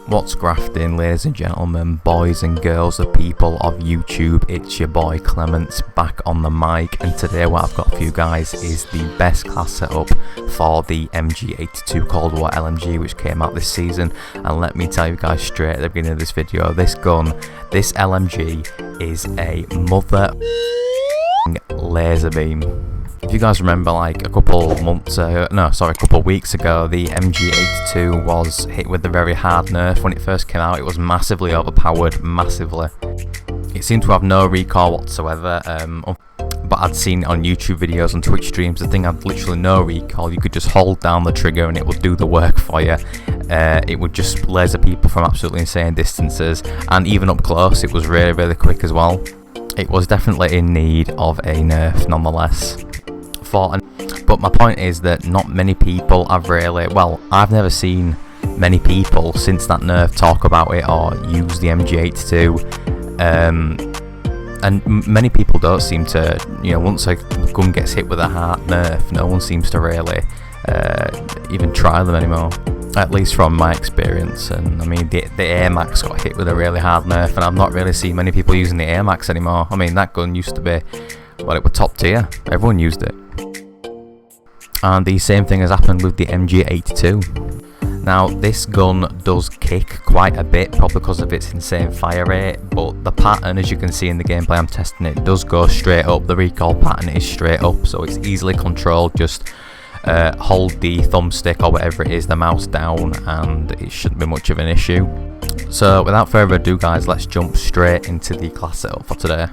What's grafting, ladies and gentlemen, boys and girls, the people of YouTube? It's your boy Clements back on the mic, and today what I've got for you guys is the best class setup for the MG82 Cold War LMG, which came out this season. And let me tell you guys straight at the beginning of this video, this gun, this LMG is a mother laser beam. If you guys remember, like a couple weeks ago, the MG82 was hit with a very hard nerf. When it first came out, it was massively overpowered, massively. It seemed to have no recoil whatsoever, but I'd seen it on YouTube videos and Twitch streams. The thing had literally no recoil. You could just hold down the trigger and it would do the work for you. It would just laser people from absolutely insane distances, and even up close it was really, really quick as well. It was definitely in need of a nerf nonetheless. But my point is that not many people have really, well, I've never seen many people since that nerf talk about it or use the MG82, and many people don't seem to, once a gun gets hit with a hard nerf, no one seems to really even try them anymore, at least from my experience. And I mean, the Air Max got hit with a really hard nerf, and I've not really seen many people using the Air Max anymore. I mean, that gun used to be, well, it was top tier, everyone used it. And the same thing has happened with the MG82. Now, this gun does kick quite a bit, probably because of its insane fire rate, but the pattern, as you can see in the gameplay I'm testing it, does go straight up. The recoil pattern is straight up, so it's easily controlled. Just hold the thumbstick or whatever it is, the mouse down, and it shouldn't be much of an issue. So without further ado guys, let's jump straight into the class setup for today.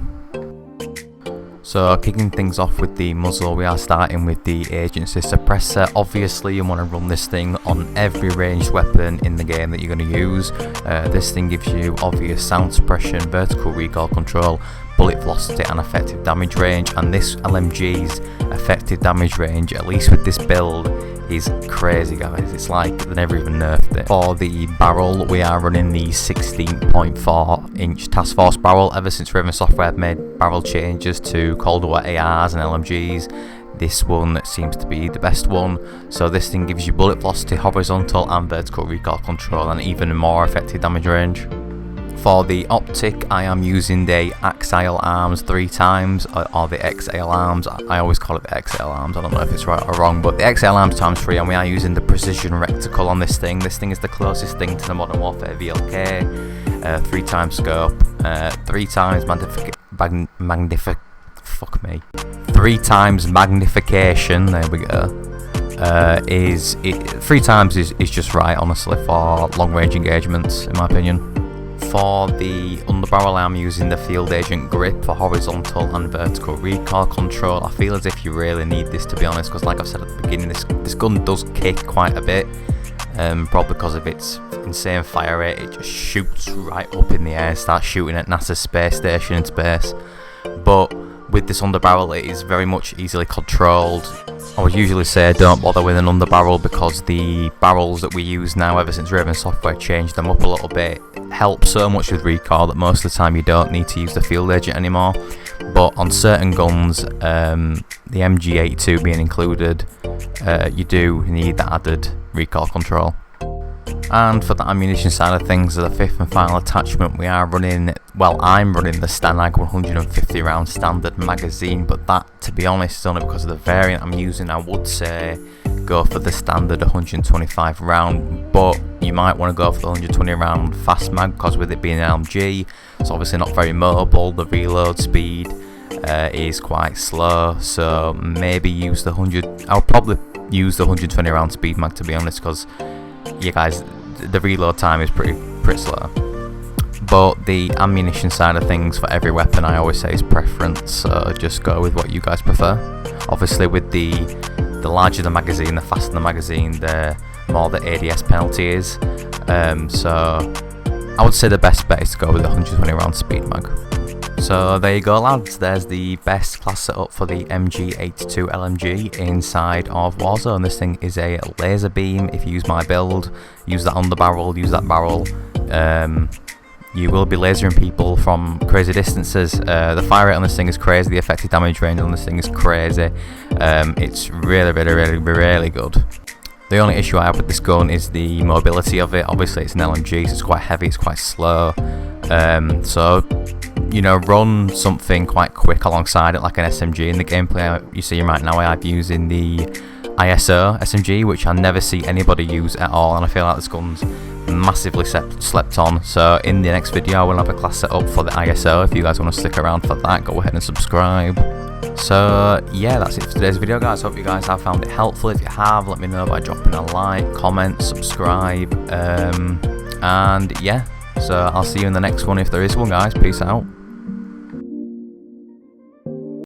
So kicking things off with the muzzle, we are starting with the agency suppressor. Obviously you want to run this thing on every ranged weapon in the game that you're going to use. This thing gives you obvious sound suppression, vertical recoil control, bullet velocity and effective damage range, and this LMG's effective damage range, at least with this build, is crazy guys. It's like they never even nerfed it. For the barrel, we are running the 16.4 inch task force barrel. Ever since Raven Software have made barrel changes to Cold War ARs and LMGs, this one seems to be the best one. So this thing gives you bullet velocity, horizontal and vertical recoil control, and even more effective damage range. For the optic, I am using the Axial Arms 3 times, or the XL Arms. I always call it the XL Arms, I don't know if it's right or wrong, but the XL Arms times 3, and we are using the precision reticle on this thing. This thing is the closest thing to the Modern Warfare VLK. 3 times scope, 3 times 3 times magnification, there we go. 3 times is just right, honestly, for long range engagements, in my opinion. For the underbarrel, I'm using the Field Agent grip for horizontal and vertical recoil control. I feel as if you really need this, to be honest, because like I've said at the beginning, this gun does kick quite a bit, probably because of its insane fire rate. It just shoots right up in the air, starts shooting at NASA's space station in space. But with this underbarrel, it is very much easily controlled. I would usually say don't bother with an underbarrel, because the barrels that we use now, ever since Raven Software changed them up a little bit, help so much with recoil that most of the time you don't need to use the Field Agent anymore. But on certain guns, the MG82 being included, you do need that added recoil control. And for the ammunition side of things, the 5th and final attachment, we are running, well, I'm running the Stanag 150 round standard magazine, but that, to be honest, is only because of the variant I'm using. I would say go for the standard 125 round, but you might want to go for the 120 round fast mag, because with it being an LMG, it's obviously not very mobile. The reload speed is quite slow, so maybe use the 100. I'll probably use the 120 round speed mag, to be honest, because you guys, the reload time is pretty slow. But the ammunition side of things, for every weapon, I always say is preference, so just go with what you guys prefer. Obviously with the larger the magazine, the faster the magazine, the more the ADS penalty is, so I would say the best bet is to go with the 120 round speed mag. So there you go lads, there's the best class setup for the MG82 LMG inside of Warzone. This thing is a laser beam. If you use my build, use that underbarrel, use that barrel, you will be lasering people from crazy distances. The fire rate on this thing is crazy, the effective damage range on this thing is crazy. It's really good. The only issue I have with this gun is the mobility of it. Obviously it's an LMG, so it's quite heavy, it's quite slow. So, you know, run something quite quick alongside it, like an SMG. In the gameplay you see right now, I'm using the ISO SMG, which I never see anybody use at all, and I feel like this gun's massively slept on. So in the next video I will have a class set up for the ISO. If you guys want to stick around for that, go ahead and subscribe. So yeah, that's it for today's video, guys. Hope you guys have found it helpful. If you have, let me know by dropping a like, comment, subscribe, and yeah, so I'll see you in the next one if there is one, guys. Peace out.